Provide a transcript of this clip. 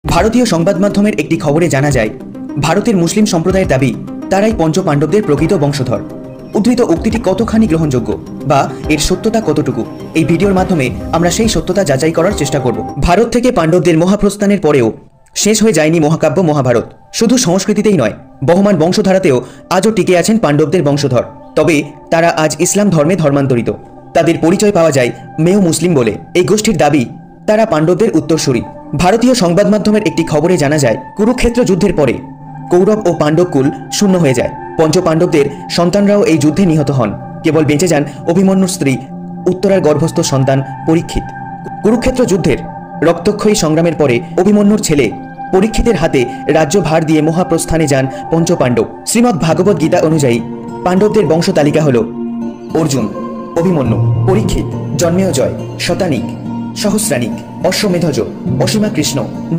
ভারতীয় সংবাদ মাধ্যমের একটি খবরে জানা যায়, ভারতের মুসলিম সম্প্রদায়ের দাবি তারাই পঞ্চ পাণ্ডবদের প্রকৃত বংশধর। উদ্ধৃত উক্তিটি কতখানি গ্রহণযোগ্য বা এর সত্যতা কতটুকু, এই ভিডিওর মাধ্যমে আমরা সেই সত্যতা যাচাই করার চেষ্টা করব। ভারত থেকে পাণ্ডবদের মহাপ্রস্থানের পরেও শেষ হয়ে যায়নি মহাকাব্য মহাভারত। শুধু সংস্কৃতিতেই নয়, বহমান বংশধারাতেও আজও টিকে আছেন পাণ্ডবদের বংশধর। তবে তারা আজ ইসলাম ধর্মে ধর্মান্তরিত। তাদের পরিচয় পাওয়া যায় মেয় মুসলিম বলে। এই গোষ্ঠীর দাবি তারা পাণ্ডবদের উত্তরসূরি। ভারতীয় সংবাদ মাধ্যমের একটি খবরে জানা যায়, কুরুক্ষেত্র যুদ্ধের পরে কৌরব ও পাণ্ডব কুল শূন্য হয়ে যায়। পঞ্চ পাণ্ডবদের সন্তানরাও এই যুদ্ধে নিহত হন। কেবল বেঁচে যান অভিমন্যুর স্ত্রী উত্তরার গর্ভস্থ সন্তান পরীক্ষিত। কুরুক্ষেত্র যুদ্ধের রক্তক্ষয়ী সংগ্রামের পরে অভিমন্যুর ছেলে পরীক্ষিতের হাতে রাজ্যভার দিয়ে মহাপ্রস্থানে যান পঞ্চ পাণ্ডব। শ্রীমদ্ ভাগবত গীতা অনুযায়ী পাণ্ডবদের বংশ তালিকা হল: অর্জুন, অভিমন্যু, পরীক্ষিত, জন্মেজয়, শতানিক, সহস্রানিক, অশ্বমেধজ, অসীমা কৃষ্ণ।